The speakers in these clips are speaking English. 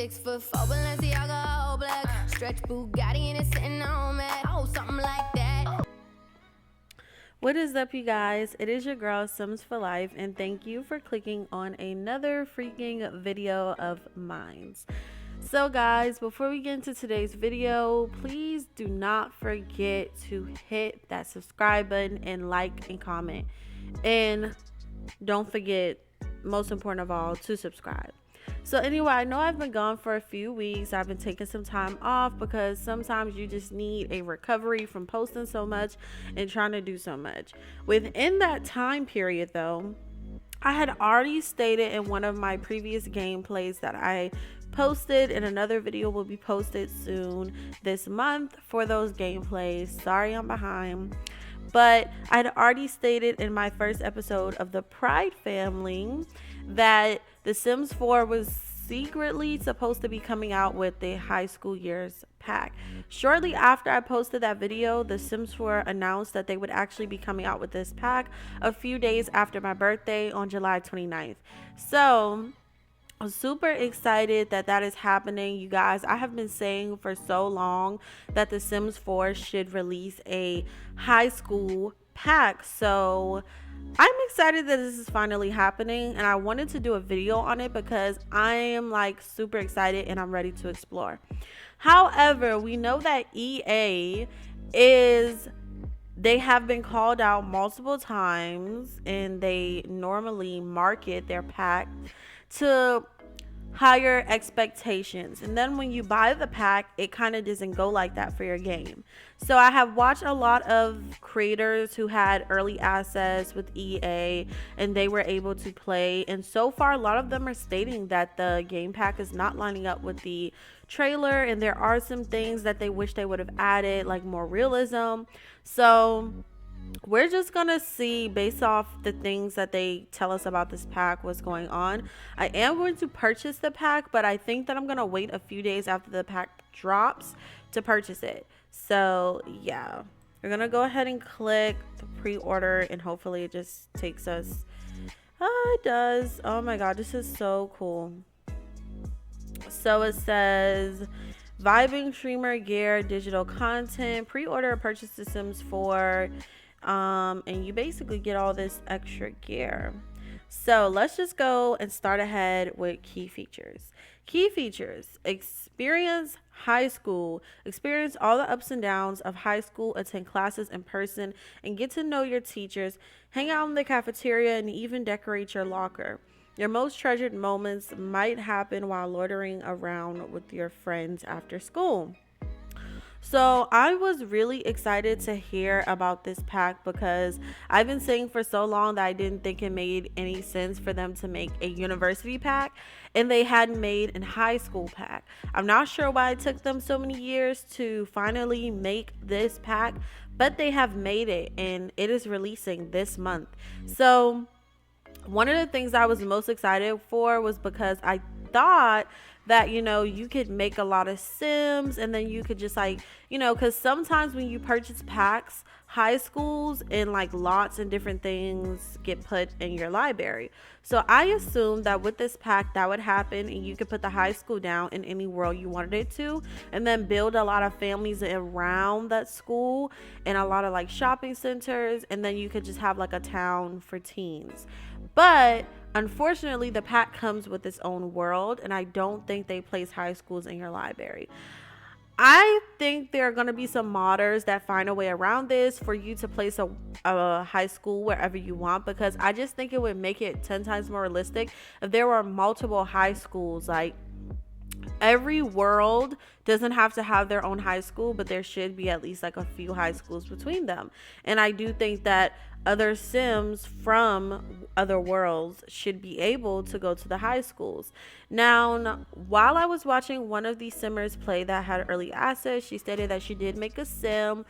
6'4" Balenciaga all black, stretch Bugatti and it's sitting on me. Oh, something like that. What is up, you guys? It is your girl Sims for Life, and thank you for clicking on another freaking video of mine. So guys, before we get into today's video, please do not forget to hit that subscribe button and like and comment, and don't forget, most important of all, to subscribe. So anyway, I know I've been gone for a few weeks. I've been taking some time off because sometimes you just need a recovery from posting so much and trying to do so much. Within that time period though, I had already stated in one of my previous gameplays that I posted, and another video will be posted soon this month for those gameplays. Sorry I'm behind. But I'd already stated in my first episode of the Pride family that The Sims 4 was secretly supposed to be coming out with the high school years pack. Shortly after I posted that video, The Sims 4 announced that they would actually be coming out with this pack a few days after my birthday on July 29th. So I'm super excited that that is happening, you guys. I have been saying for so long that The Sims 4 should release a high school pack. So I'm excited that this is finally happening, and I wanted to do a video on it because I am like super excited and I'm ready to explore. However, we know that EA they have been called out multiple times, and they normally market their pack to higher expectations, and then when you buy the pack, it kind of doesn't go like that for your game. So I have watched a lot of creators who had early access with EA and they were able to play, and so far a lot of them are stating that the game pack is not lining up with the trailer, and there are some things that they wish they would have added, like more realism. So we're just gonna see, based off the things that they tell us about this pack, what's going on. I am going to purchase the pack, but I think that I'm gonna wait a few days after the pack drops to purchase it. So yeah, we're gonna go ahead and click the pre-order, and hopefully it just takes us. It does. Oh my god, this is so cool. So it says vibing streamer gear, digital content, pre-order or purchase The Sims 4. And you basically get all this extra gear. So let's just go and start ahead with key features. Key features: experience high school, experience all the ups and downs of high school, attend classes in person and get to know your teachers, hang out in the cafeteria, and even decorate your locker. Your most treasured moments might happen while loitering around with your friends after school. So I was really excited to hear about this pack because I've been saying for so long that I didn't think it made any sense for them to make a university pack, and they hadn't made a high school pack. I'm not sure why it took them so many years to finally make this pack, but they have made it, and it is releasing this month. So one of the things I was most excited for was because I thought that, you know, you could make a lot of Sims, and then you could just like, you know, because sometimes when you purchase packs, high schools and like lots and different things get put in your library. So I assumed that with this pack that would happen, and you could put the high school down in any world you wanted it to, and then build a lot of families around that school and a lot of like shopping centers, and then you could just have like a town for teens. But unfortunately, the pack comes with its own world, and I don't think they place high schools in your library. I think there are going to be some modders that find a way around this for you to place a high school wherever you want, because I just think it would make it 10 times more realistic if there were multiple high schools. Like, every world doesn't have to have their own high school, but there should be at least like a few high schools between them. And I do think that other Sims from other worlds should be able to go to the high schools. Now, while I was watching one of these Simmers play that had early access, she stated that she did make a Sim,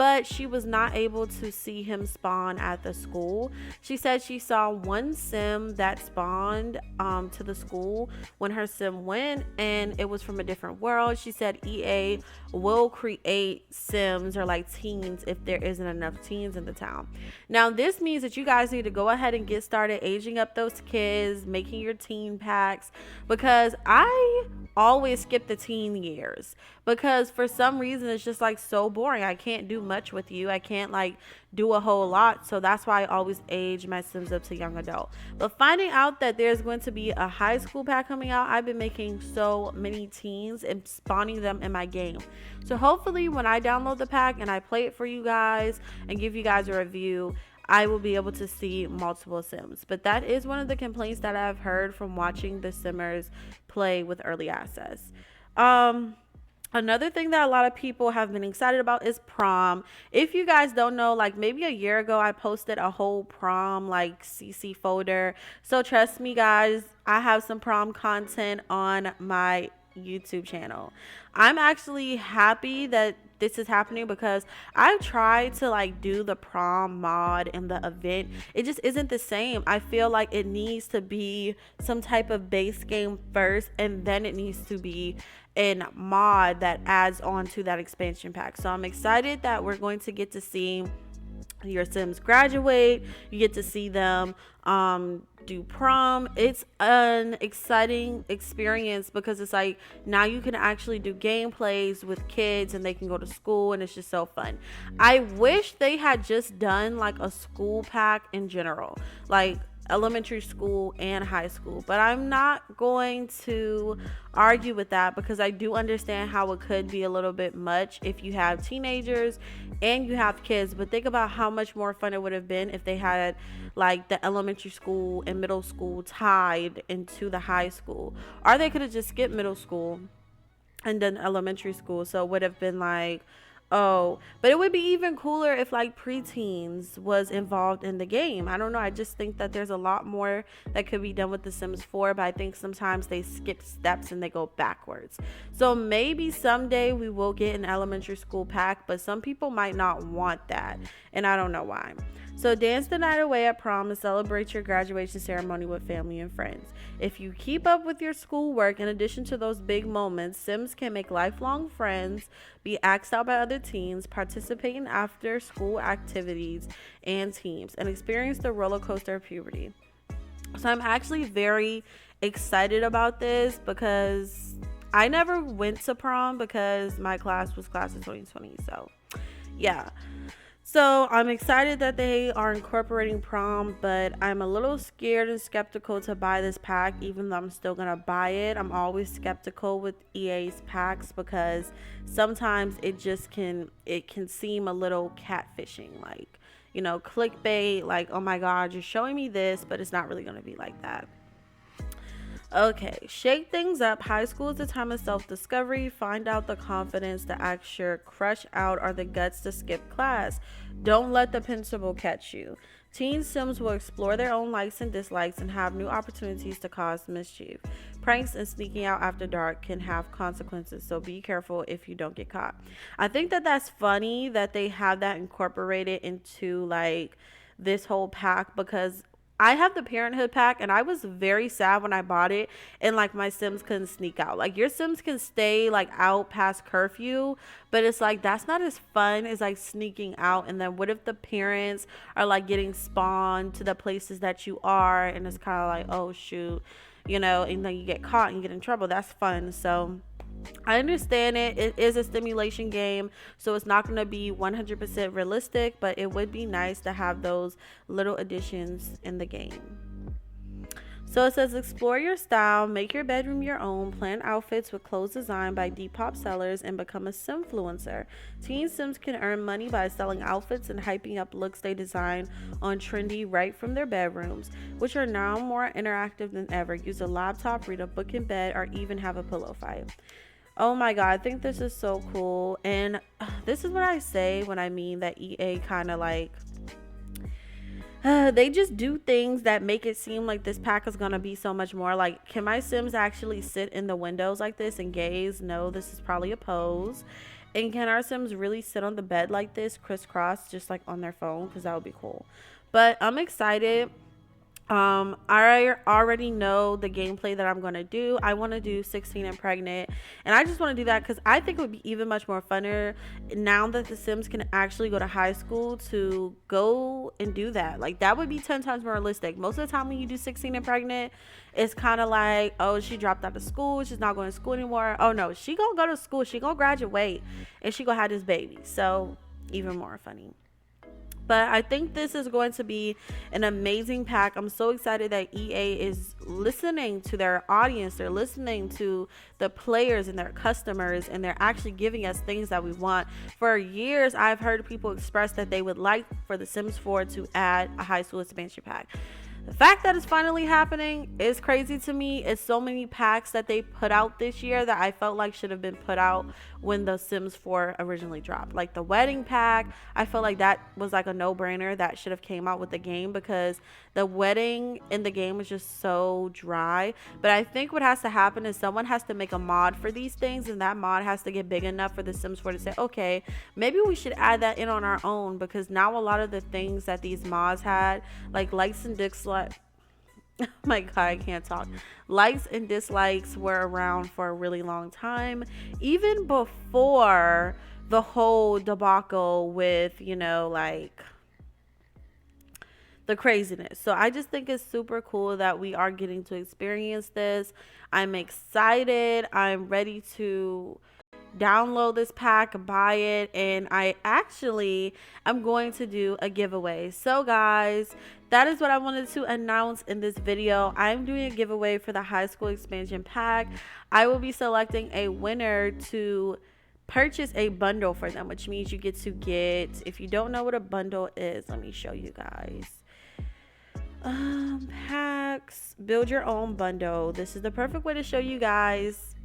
but she was not able to see him spawn at the school. She said she saw one sim that spawned to the school when her sim went, and it was from a different world. She said EA will create sims or like teens if there isn't enough teens in the town. Now this means that you guys need to go ahead and get started aging up those kids, making your teen packs, because I always skip the teen years because for some reason it's just like so boring. I can't do much with you. I can't like do a whole lot. So that's why I always age my sims up to young adult. But finding out that there's going to be a high school pack coming out, I've been making so many teens and spawning them in my game. So hopefully when I download the pack and I play it for you guys and give you guys a review, I will be able to see multiple sims. But that is one of the complaints that I've heard from watching the simmers play with early access. Another thing that a lot of people have been excited about is Prom. If you guys don't know, like maybe a year ago I posted a whole Prom like CC folder. So trust me guys, I have some Prom content on my YouTube channel. I'm actually happy that this is happening because I've tried to like do the Prom mod and the event. It just isn't the same. I feel like it needs to be some type of base game first, and then it needs to be a mod that adds on to that expansion pack. So I'm excited that we're going to get to see your sims graduate. You get to see them do prom. It's an exciting experience because it's like now you can actually do gameplays with kids and they can go to school, and it's just so fun. I wish they had just done like a school pack in general, like elementary school and high school, but I'm not going to argue with that because I do understand how it could be a little bit much if you have teenagers and you have kids. But think about how much more fun it would have been if they had like the elementary school and middle school tied into the high school, or they could have just skipped middle school and then elementary school. So it would have been like, oh, but it would be even cooler if like preteens was involved in the game. I don't know. I just think that there's a lot more that could be done with The Sims 4, but I think sometimes they skip steps and they go backwards. So maybe someday we will get an elementary school pack, but some people might not want that, and I don't know why. So dance the night away at prom and celebrate your graduation ceremony with family and friends. If you keep up with your schoolwork, in addition to those big moments, Sims can make lifelong friends, be asked out by other teens, participate in after school activities and teams, and experience the roller coaster of puberty. So I'm actually very excited about this because I never went to prom because my class was class of 2020. So yeah. So I'm excited that they are incorporating prom, but I'm a little scared and skeptical to buy this pack, even though I'm still gonna buy it. I'm always skeptical with EA's packs because sometimes it can seem a little catfishing, like, you know, clickbait, like, oh my god, you're showing me this, but it's not really gonna be like that. Okay, shake things up. High school is a time of self-discovery. Find out the confidence to ask your crush out or the guts to skip class. Don't let the principal catch you. Teen Sims will explore their own likes and dislikes and have new opportunities to cause mischief. Pranks and sneaking out after dark can have consequences, so be careful if you don't get caught. I think that that's funny that they have that incorporated into like this whole pack, because I have the Parenthood pack and I was very sad when I bought it and like my Sims couldn't sneak out. Like your Sims can stay like out past curfew, but it's like that's not as fun as like sneaking out. And then what if the parents are like getting spawned to the places that you are, and it's kind of like, oh shoot, you know, and then you get caught and you get in trouble. That's fun. So I understand it. It is a simulation game, so it's not going to be 100% realistic, but it would be nice to have those little additions in the game. So it says explore your style, make your bedroom your own, plan outfits with clothes designed by Depop sellers, and become a Simfluencer. Teen Sims can earn money by selling outfits and hyping up looks they design on trendy right from their bedrooms, which are now more interactive than ever. Use a laptop, read a book in bed, or even have a pillow fight. Oh my god, I think this is so cool. And this is what I say when I mean that EA kind of like they just do things that make it seem like this pack is gonna be so much more. Like, can my Sims actually sit in the windows like this and gaze? No, this is probably a pose. And can our Sims really sit on the bed like this, crisscross, just like on their phone? Because that would be cool. But I'm excited. I already know the gameplay that I'm going to do. I want to do 16 and pregnant, and I just want to do that because I think it would be even much more funner now that the Sims can actually go to high school to go and do that. Like, that would be 10 times more realistic. Most of the time when you do 16 and pregnant, it's kind of like, oh, she dropped out of school, she's not going to school anymore. Oh no, she gonna go to school, she gonna graduate, and she gonna have this baby. So even more funny. But I think this is going to be an amazing pack. I'm so excited that EA is listening to their audience. They're listening to the players and their customers, and they're actually giving us things that we want. For years, I've heard people express that they would like for The Sims 4 to add a high school expansion pack. The fact that it's finally happening is crazy to me. It's so many packs that they put out this year that I felt like should have been put out when The Sims 4 originally dropped. Like the wedding pack, I felt like that was like a no-brainer. That should have came out with the game because the wedding in the game was just so dry. But I think what has to happen is someone has to make a mod for these things, and that mod has to get big enough for The Sims 4 to say, okay, maybe we should add that in on our own, because now a lot of the things that these mods had, like likes and dislikes, oh my god, I can't talk. Likes and dislikes were around for a really long time, even before the whole debacle with, you know, like the craziness. So I just think it's super cool that we are getting to experience this. I'm excited. I'm ready to download this pack, buy it, and I actually am going to do a giveaway. So guys, that is what I wanted to announce in this video. I'm doing a giveaway for the high school expansion pack. I will be selecting a winner to purchase a bundle for them, which means you get to get, if you don't know what a bundle is, let me show you guys. Packs, build your own bundle. This is the perfect way to show you guys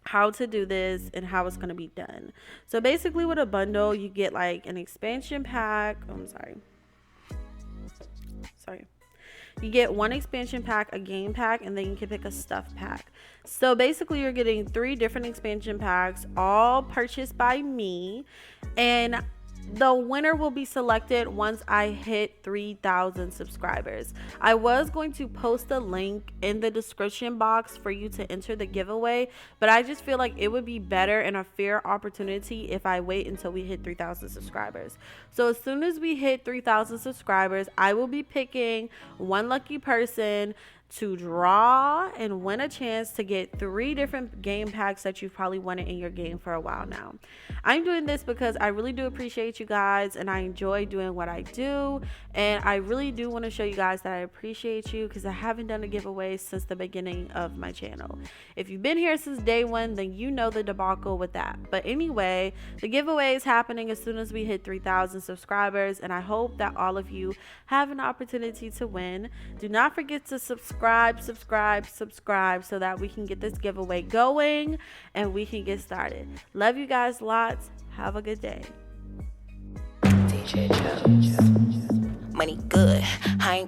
how to do this and how it's going to be done. So basically with a bundle, you get like an expansion pack. Oh, I'm sorry. You get one expansion pack, a game pack, and then you can pick a stuff pack. So basically you're getting 3 different expansion packs, all purchased by me, and the winner will be selected once I hit 3,000 subscribers. I was going to post a link in the description box for you to enter the giveaway, but I just feel like it would be better and a fair opportunity if I wait until we hit 3,000 subscribers. So as soon as we hit 3,000 subscribers, I will be picking one lucky person to draw and win a chance to get 3 different game packs that you've probably wanted in your game for a while now. I'm doing this because I really do appreciate you guys, and I enjoy doing what I do, and I really do want to show you guys that I appreciate you, because I haven't done a giveaway since the beginning of my channel. If you've been here since day one, then you know the debacle with that. But anyway, the giveaway is happening as soon as we hit 3,000 subscribers, and I hope that all of you have an opportunity to win. Do not forget to subscribe so that we can get this giveaway going and we can get started. Love you guys lots. Have a good day. DJ Jones. Money good. I ain't